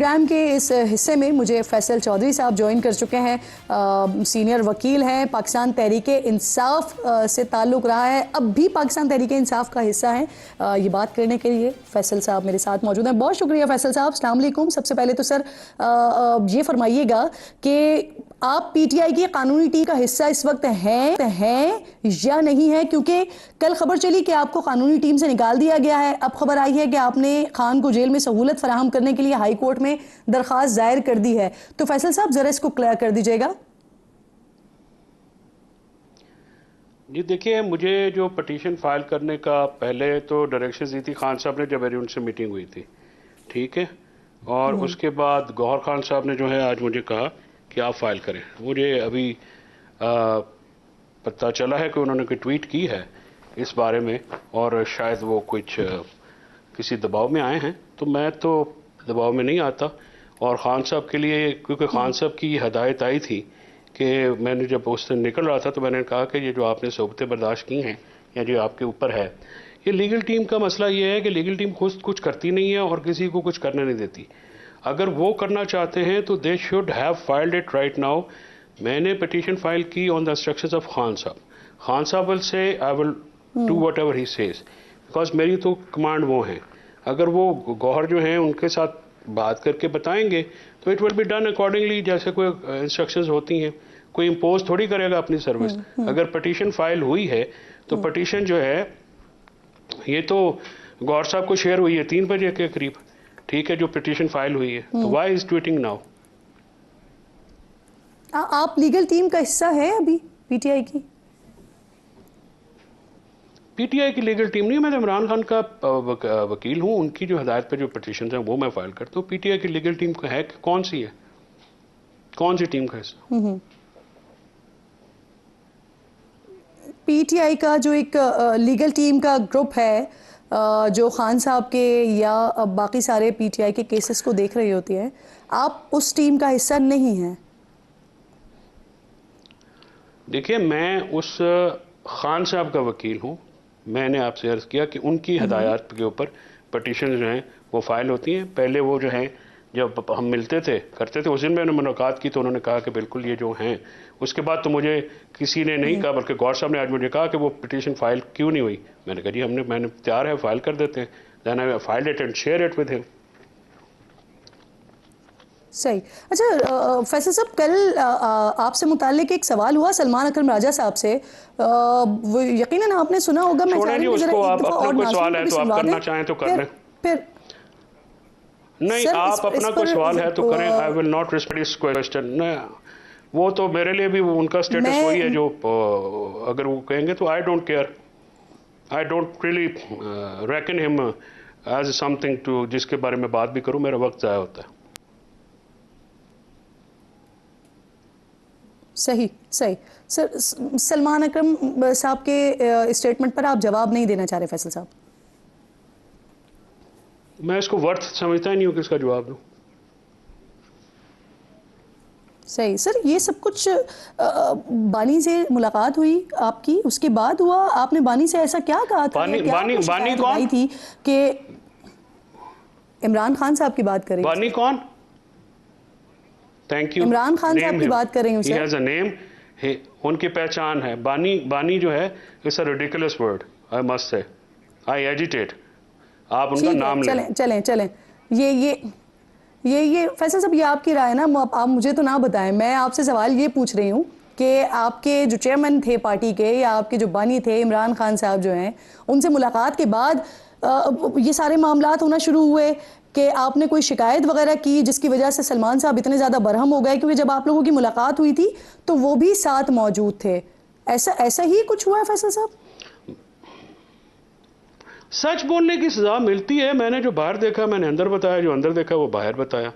Programme के इस हिस्से में मुझे फैसल चौधरी साहब ज्वाइन कर चुके हैं। सीनियर वकील हैं, पाकिस्तान तहरीके इंसाफ से ताल्लुक़ रहा है, अब भी पाकिस्तान तहरीके इंसाफ का हिस्सा हैं। ये बात करने के लिए फैसल साहब मेरे साथ मौजूद हैं। बहुत शुक्रिया फैसल साहब। अस्सलाम वालेकुम। सबसे पहले तो सर ये फरमाइएगा कि आप पीटीआई की कानूनी टीम का हिस्सा इस वक्त हैं या नहीं है, क्योंकि कल खबर चली कि आपको कानूनी टीम से निकाल दिया गया है। अब खबर आई है कि आपने खान को जेल में सहूलत फराहम करने के लिए हाई कोर्ट में दरखास्त दायर कर दी है। तो फैसल साहब जरा इसको क्लियर कर दीजिएगा। जी देखिए, मुझे जो पटिशन फाइल करने का पहले तो डायरेक्शन दी थी खान साहब ने जब मेरी उनसे मीटिंग हुई थी, ठीक है, और उसके बाद गौहर खान साहब ने जो है आज मुझे कहा कि आप फाइल करें। मुझे अभी पता चला है कि उन्होंने कोई ट्वीट की है इस बारे में और शायद वो कुछ किसी दबाव में आए हैं, तो मैं तो दबाव में नहीं आता। और ख़ान साहब के लिए, क्योंकि ख़ान साहब की हदायत आई थी कि मैंने जब उस दिन निकल रहा था तो मैंने कहा कि ये जो आपने सोबतें बर्दाश्त की हैं या जो आपके ऊपर है, ये लीगल टीम का मसला ये है कि लीगल टीम खुद कुछ करती नहीं है और किसी को कुछ करने नहीं देती। अगर वो करना चाहते हैं तो they should have filed it right now. मैंने पिटीशन फाइल की on the instructions of Khan साहब। खान साहब will say I will do what ever he says, because मेरी तो कमांड वो है। अगर वो गौहर जो हैं उनके साथ बात करके बताएंगे तो it will be done accordingly, जैसे कोई इंस्ट्रक्शंस होती हैं। कोई इम्पोज थोड़ी करेगा अपनी सर्विस। अगर पटिशन फाइल हुई है तो पटिशन जो है ये तो गौहर साहब को शेयर हुई है 3 बजे के करीब, ठीक है, जो पिटीशन फाइल हुई है। तो व्हाई इज ट्वीटिंग नाउ? आप लीगल टीम का हिस्सा है अभी पीटीआई की? पीटीआई की लीगल टीम नहीं, मैं तो इमरान खान का वकील हूं। उनकी जो हदायत पे जो पिटीशन है वो मैं फाइल करता हूँ। पीटीआई की लीगल टीम है कौन सी है, कौन सी टीम का हिस्सा? पीटीआई का जो एक लीगल टीम का ग्रुप है जो खान साहब के या बाकी सारे पीटीआई के केसेस को देख रही होती है, आप उस टीम का हिस्सा नहीं हैं? देखिए, मैं उस खान साहब का वकील हूँ। मैंने आपसे अर्ज़ किया कि उनकी हदायत के ऊपर पटिशन जो हैं वो फाइल होती हैं। पहले वो जो हैं जब हम मिलते थे करते थे, उस दिन मैंने मुलाकात की तो उन्होंने कहा कि बिल्कुल ये जो हैं। उसके बाद तो मुझे किसी ने नहीं कहा, बल्कि गौर साहब ने आज मुझे कहा कि वो पिटीशन फाइल क्यों नहीं हुई। मैंने कहा जी मैंने तैयार है, फाइल कर देते हैं। Then I filed it and share it with him. सही। अच्छा फैसल साहब, कल आपसे मुताल्लिक एक सवाल हुआ सलमान अकरम राजा साहब से। वो यकीनन आपने सुना होगा। मैं छोड़ें जी उसको, आप अपना कोई सवाल है तो आप करना चाहें तो कर लें। फिर नहीं, आप अपना कोई सवाल है तो करें। I will not respect this question. वो तो मेरे लिए भी उनका स्टेटस वही है जो अगर वो कहेंगे तो I don't care. I don't really reckon him as something to जिसके बारे में बात भी करूं, मेरा वक्त ज़ाया होता है। सही सही। सर, सलमान अकरम साहब के स्टेटमेंट पर आप जवाब नहीं देना चाह रहे फैसल साहब? मैं इसको वर्थ समझता ही नहीं हूँ कि इसका जवाब दूँ। सही। सर, ये सब कुछ बानी से मुलाकात हुई आपकी, उसके बाद हुआ? आपने बानी से ऐसा क्या कहा था? बानी कौन थी कि इमरान खान साहब की बात करें? बानी कौन? Thank you. इमरान खान साहब की बात कर रही हूँ सर। नेम, उनकी पहचान है। बानी जो है it's a ridiculous word, I must say. I agitate. आप उनका नाम लें। चलें। ये फैसल साहब, ये आपकी राय ना, आप मुझे तो ना बताएं। मैं आपसे सवाल ये पूछ रही हूँ कि आपके जो चेयरमैन थे पार्टी के या आपके जो बानी थे इमरान खान साहब जो हैं, उनसे मुलाकात के बाद ये सारे मामलात होना शुरू हुए कि आपने कोई शिकायत वगैरह की जिसकी वजह से सलमान साहब इतने ज़्यादा बरहम हो गए, क्योंकि जब आप लोगों की मुलाकात हुई थी तो वो भी साथ मौजूद थे। ऐसा ही कुछ हुआ है फैसल साहब? सच बोलने की सजा मिलती है। मैंने जो बाहर देखा मैंने अंदर बताया, जो अंदर देखा वो बाहर बताया।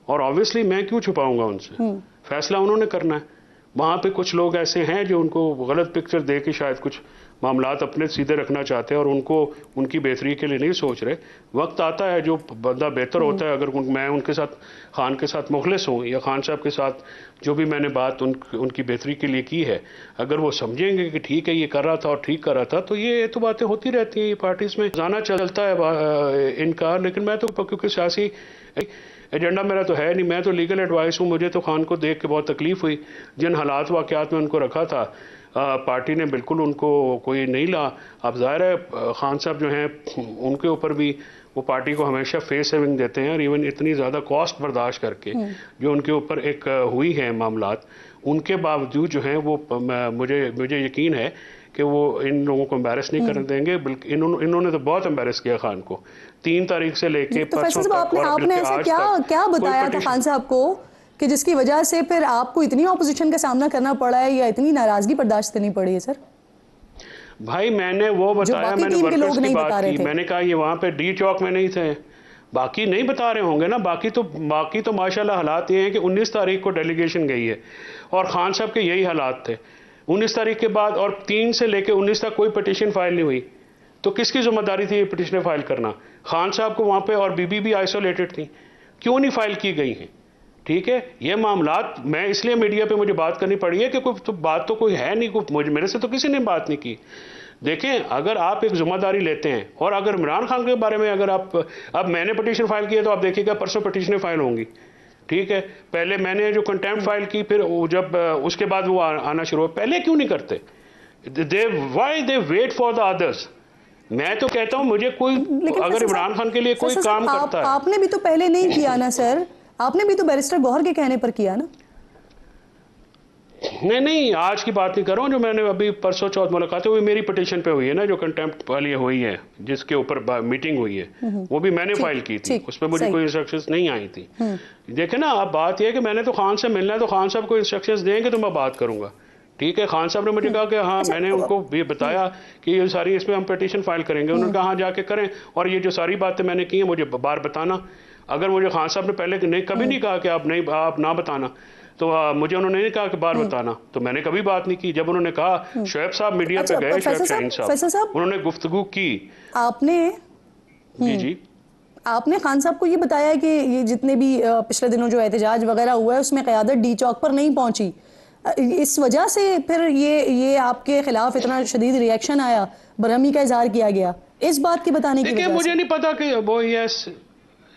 और ऑब्वियसली मैं क्यों छुपाऊंगा उनसे? फैसला उन्होंने करना है। वहाँ पे कुछ लोग ऐसे हैं जो उनको गलत पिक्चर दे के शायद कुछ मामलात अपने सीधे रखना चाहते हैं और उनको उनकी बेहतरी के लिए नहीं सोच रहे। वक्त आता है जो बंदा बेहतर होता है। अगर मैं उनके साथ, खान के साथ मुखलिस हूँ या खान साहब के साथ जो भी मैंने बात उनकी बेहतरी के लिए की है, अगर वो समझेंगे कि ठीक है ये कर रहा था और ठीक कर रहा था, तो ये तो बातें होती रहती हैं। ये पार्टीज में जाना चलता है इनका। लेकिन मैं तो क्योंकि सियासी एजेंडा मेरा तो है नहीं, मैं तो लीगल एडवाइस हूँ। मुझे तो खान को देख के बहुत तकलीफ हुई, जिन हालात वाक़यात में उनको रखा था पार्टी ने बिल्कुल उनको कोई नहीं ला। अब ज़ाहिर है खान साहब जो हैं उनके ऊपर भी वो पार्टी को हमेशा फेस सेविंग देते हैं, और इवन इतनी ज़्यादा कॉस्ट बर्दाश्त करके जो उनके ऊपर एक हुई है मामलात, उनके बावजूद जो है वो मुझे यकीन है कि वो इन लोगों को एम्बेरस नहीं करने देंगे। बल्कि इन्होंने तो बहुत एम्बेरस किया खान को, 3 तारीख से लेके तो परसों फैसल साहब, तक। आपने ऐसा क्या बताया था खान साहब को कि जिसकी वजह से फिर आपको इतनी ऑपोजिशन का सामना करना पड़ा है या इतनी नाराजगी बर्दाश्त करनी पड़ी है सर? भाई मैंने वो बताया, मैंने वर्कर्स की बात की, मैंने कहा ये वहाँ पे डी चौक में नहीं थे, बाकी नहीं बता रहे होंगे ना। बाकी तो माशाल्लाह हालात ये हैं कि 19 तारीख को डेलीगेशन गई है और खान साहब के यही हालात थे 19 तारीख के बाद, और 3 से लेकर 19 तक कोई पटिशन फाइल नहीं हुई। तो किसकी जिम्मेदारी थी ये पटिशन फाइल करना? खान साहब को वहाँ पे, और बीबी भी आइसोलेटेड थी, क्यों नहीं फाइल की गई हैं? ठीक है, ये मामलात मैं इसलिए मीडिया पे मुझे बात करनी पड़ी है कि कोई तो बात तो कोई है नहीं, कोई मेरे से तो किसी ने बात नहीं की। देखें, अगर आप एक जिम्मेदारी लेते हैं, और अगर इमरान खान के बारे में अगर आप, अब मैंने पटिशन फाइल किया तो आप देखिएगा परसों पटिशनें फाइल होंगी। ठीक है, पहले मैंने जो कंटेम्प्ट फाइल की, फिर जब उसके बाद वो आना शुरू हुआ, पहले क्यों नहीं करते? Why they wait for the others? मैं तो कहता हूं मुझे कोई, अगर इमरान खान के लिए कोई काम करता है। आपने भी तो पहले नहीं किया ना सर, आपने भी तो बैरिस्टर गौहर के कहने पर किया ना। नहीं, आज की बात नहीं कर रहा हूँ, जो मैंने अभी परसों चौथ मुलाकात हुई मेरी पटिशन पे हुई है ना, जो कंटेम्प्ट वाली हुई है, जिसके ऊपर मीटिंग हुई है, वो भी मैंने फाइल की थी, उस पर मुझे कोई इंस्ट्रक्शंस नहीं आई थी। देखे ना, अब बात यह है कि मैंने तो खान से मिलना है, तो खान साहब को इंस्ट्रक्शंस देंगे तो मैं बात करूंगा। ठीक है, खान साहब ने मुझे कहा कि हाँ, मैंने उनको ये बताया कि ये सारी इसमें हम पटिशन फाइल करेंगे। उन्होंने कहा हाँ जाके करें, और ये जो सारी बातें मैंने की हैं मुझे बार बताना। अगर मुझे खान साहब ने पहले नहीं, कभी नहीं कहा कि आप ना बताना, तो मुझे उन्होंने नहीं कहा कि बार बताना, तो मैंने कभी बात नहीं की। जब उन्होंने कहा शोएब साहब मीडिया पे गए, शोएब शाहीन साहब, उन्होंने गुफ्तगू की, आपने जी आपने खान साहब को ये बताया कि ये जितने भी पिछले दिनों जो एहतजाज वगैरह हुआ है उसमें क़यादत डी चौक पर नहीं पहुंची, इस वजह से फिर ये आपके खिलाफ इतना शदीद रिएक्शन आया, बरहमी का इजहार किया गया, इस बात की बताने की वजह से? मुझे नहीं पता कि वो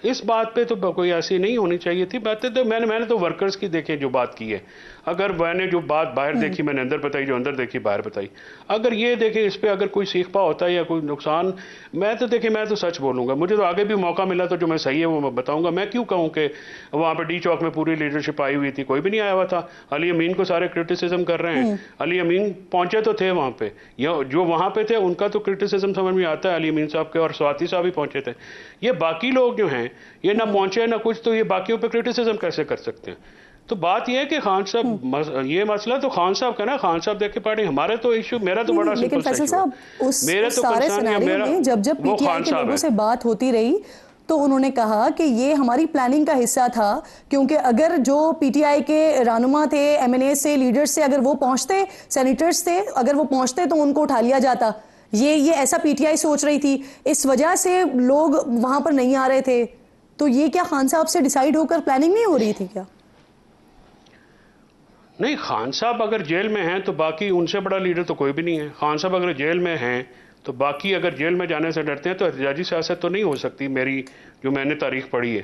इस बात पे तो कोई ऐसी नहीं होनी चाहिए थी बातें। तो मैंने तो वर्कर्स की देखे जो बात की है। अगर मैंने जो बात बाहर देखी मैंने अंदर बताई, जो अंदर देखी बाहर बताई। अगर ये देखे इस पे अगर कोई सीख पा होता है या कोई नुकसान, मैं तो सच बोलूँगा। मुझे तो आगे भी मौका मिला तो जो मैं सही है वो मैं बताऊँगा। मैं क्यों कहूँ कि वहाँ पर डी चौक में पूरी लीडरशिप आई हुई थी, कोई भी नहीं आया हुआ था। अली अमीन को सारे क्रिटिसिज्म कर रहे हैं, अली अमीन पहुँचे तो थे वहाँ पे, जो वहाँ पे थे उनका तो क्रिटिसिज्म समझ में आता है, अली अमीन साहब के, और स्वाति साहब भी पहुँचे थे। ये बाकी लोग जो हैं ये ना पहुँचे ना कुछ, तो ये बाकियों पे क्रिटिसिज्म कैसे कर सकते हैं? तो बात यह है कि खान साहब, ये मसला तो खान साहब का ना, खान साहब देख के पार्टी, हमारे तो इशू, मेरा तो बड़ा सिंपल सा इशू है। मेरे तो सारे सिनेरियो में जब पीटीआई के लोगों से बात होती रही तो उन्होंने कहा कि ये हमारी प्लानिंग का हिस्सा था, क्योंकि अगर जो पीटीआई के रहनुमा थे, एमएनए से, लीडर्स से, अगर वो पहुंचते, सेनेटर्स थे, अगर वो पहुंचते तो उनको उठा लिया जाता। ये ऐसा पीटीआई सोच रही थी, इस वजह से लोग वहां पर नहीं आ रहे थे। तो ये क्या खान साहब से डिसाइड होकर प्लानिंग नहीं हो रही थी क्या? नहीं, खान साहब अगर जेल में हैं तो बाकी उनसे बड़ा लीडर तो कोई भी नहीं है। खान साहब अगर जेल में हैं तो बाकी अगर जेल में जाने से डरते हैं तो एहतजाजी सियासत तो नहीं हो सकती। मेरी जो मैंने तारीख पढ़ी है,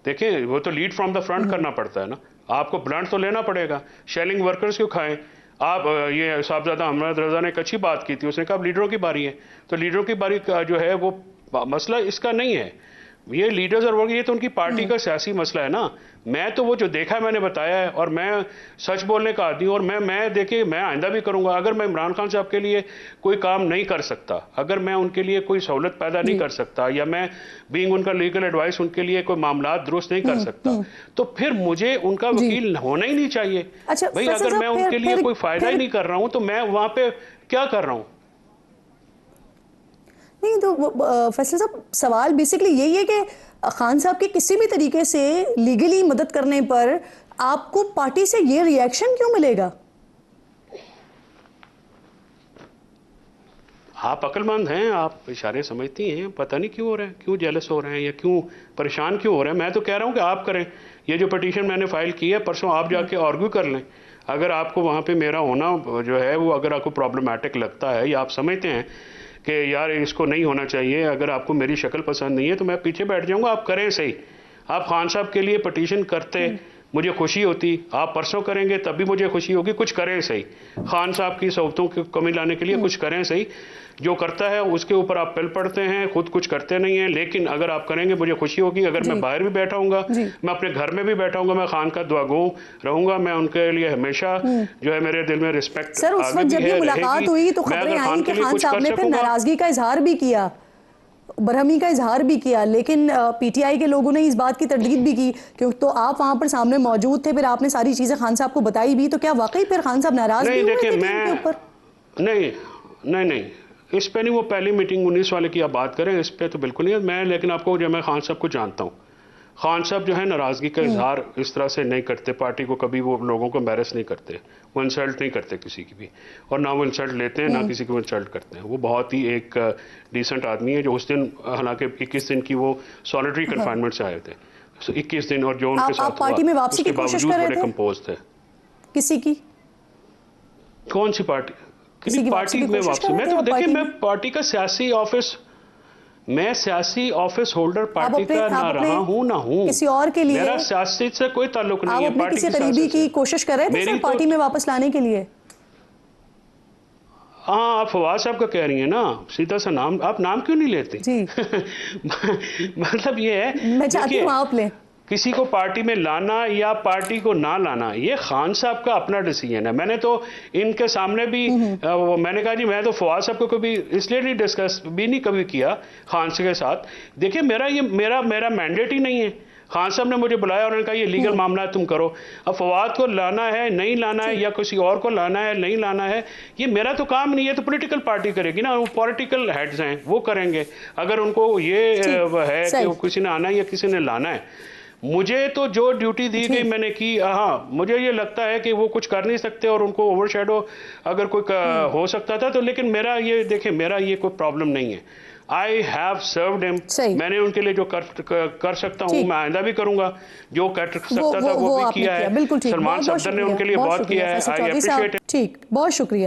देखें, वो तो लीड फ्रॉम द फ्रंट करना पड़ता है ना, आपको ब्लंट तो लेना पड़ेगा। शेलिंग वर्कर्स क्यों खाएं आप? ये साहबजादा अहमद रजा ने एक अच्छी बात की थी, उसने कहा लीडरों की बारी है, तो लीडरों की बारी का जो है वो मसला इसका नहीं है। ये लीडर्स और वर्ग, ये तो उनकी पार्टी का सियासी मसला है ना। मैं तो वो जो देखा है मैंने बताया है, और मैं सच बोलने का आदमी हूं, और मैं देखिए, मैं आइंदा भी करूंगा। अगर मैं इमरान खान साहब के लिए कोई काम नहीं कर सकता, अगर मैं उनके लिए कोई सहूलत पैदा नहीं कर सकता, या मैं बीइंग उनका लीगल एडवाइस उनके लिए कोई मामला दुरुस्त नहीं कर सकता, तो फिर मुझे उनका वकील होना ही नहीं चाहिए। अच्छा, भाई अगर मैं उनके लिए कोई फायदा ही नहीं कर रहा हूं तो मैं वहां पे क्या कर रहा हूं? नहीं तो फैसल साहब, सवाल बेसिकली यही है कि खान साहब के किसी भी तरीके से लीगली मदद करने पर आपको पार्टी से ये रिएक्शन क्यों मिलेगा? आप अक्लमंद हैं, आप इशारे समझती हैं, पता नहीं क्यों हो रहे हैं, क्यों जेलस हो रहे हैं या क्यों परेशान क्यों हो रहे हैं। मैं तो कह रहा हूं कि आप करें। ये जो पिटीशन मैंने फाइल की है, परसों आप जाके आर्ग्यू कर लें। अगर आपको वहाँ पे मेरा होना जो है वो, अगर आपको प्रॉब्लमेटिक लगता है या आप समझते हैं कि यार इसको नहीं होना चाहिए, अगर आपको मेरी शक्ल पसंद नहीं है, तो मैं पीछे बैठ जाऊंगा। आप करें सही, आप खान साहब के लिए पटिशन करते, मुझे खुशी होती। आप परसों करेंगे तब भी मुझे खुशी होगी। कुछ करें सही, खान साहब की सहूलतों की कमी लाने के लिए कुछ करें सही। जो करता है उसके ऊपर आप पिल पड़ते हैं, खुद कुछ करते नहीं हैं। लेकिन अगर आप करेंगे मुझे खुशी होगी। अगर मैं बाहर भी बैठा हूँगा, मैं अपने घर में भी बैठा हूँगा, मैं खान का दुआगो रहूंगा। मैं उनके लिए हमेशा जो है मेरे दिल में रिस्पेक्ट सर, उस वक्त जब ये मुलाकात हुई तो खबरें आई कि खान साहब ने फिर नाराजगी का इजहार भी किया, बरहमी का इजहार भी किया, लेकिन पीटीआई के लोगों ने इस बात की तरदीद भी की क्योंकि तो आप वहां पर सामने मौजूद थे, फिर आपने सारी चीजें खान साहब को बताई भी, तो क्या वाकई फिर खान साहब नाराज भी हुए थे इनके ऊपर? नहीं, इस पे नहीं। वो पहली मीटिंग 19 वाले की आप बात करें, इस पे तो बिल्कुल नहीं मैं। लेकिन आपको जो मैं खान साहब को जानता हूँ, खान साहब जो है नाराजगी का इजहार इस तरह से नहीं करते। पार्टी को कभी वो लोगों को एम्बैरेस नहीं करते, वो इंसल्ट नहीं करते किसी की भी, और ना वो इंसल्ट लेते हैं ना किसी को इंसल्ट करते हैं। वो बहुत ही एक डिसेंट आदमी है। जो उस दिन हालांकि 21 दिन की वो सॉलिटरी कन्फाइनमेंट से आए थे, 21 दिन, और जो उनके साथ पार्टी में वापसी की कोशिश कर रहे थे? कंपोज थे। किसी की? कौन सी पार्टी? किसी पार्टी में वापसी? मैं तो देखिए, मैं पार्टी का सियासी ऑफिस, मैं सियासी ऑफिस होल्डर पार्टी का ना रहा हूं ना हूं। किसी और के लिए मेरा सियासत से कोई ताल्लुक नहीं है। पार्टी किसी करीबी की कोशिश कर रहे थे सर पार्टी में वापस लाने के लिए? हाँ, आप फवाद साहब का कह रही हैं ना, सीधा सा नाम, आप नाम क्यों नहीं लेते जी। मतलब ये है, मैं चाहती हूँ आप लें। किसी को पार्टी में लाना या पार्टी को ना लाना, ये खान साहब का अपना डिसीजन है। मैंने तो इनके सामने भी मैंने कहा जी, मैं तो फवाद साहब को कभी इसलिए नहीं डिस्कस भी नहीं कभी किया खान साहब के साथ। देखिए, मेरा मैंडेट ही नहीं है। खान साहब ने मुझे बुलाया, उन्होंने कहा ये लीगल मामला तुम करो। अब फवाद को लाना है, नहीं लाना है, या किसी और को लाना है, नहीं लाना है, ये मेरा तो काम नहीं है। तो पॉलिटिकल पार्टी करेगी ना, वो पॉलिटिकल हेड्स हैं, वो करेंगे। अगर उनको ये है कि किसी ने आना है या किसी ने लाना है, मुझे तो जो ड्यूटी दी गई मैंने की। हाँ, मुझे ये लगता है कि वो कुछ कर नहीं सकते और उनको ओवरशैडो अगर कोई हो सकता था तो। लेकिन मेरा ये देखिए, मेरा ये कोई प्रॉब्लम नहीं है। I have served him. मैंने उनके लिए जो कर सकता हूँ मैं आइंदा भी करूंगा। जो कर सकता था वो भी किया है। बिल्कुल ठीक। सलमान सफदर ने उनके लिए बहुत किया है। I appreciate. ठीक, बहुत शुक्रिया।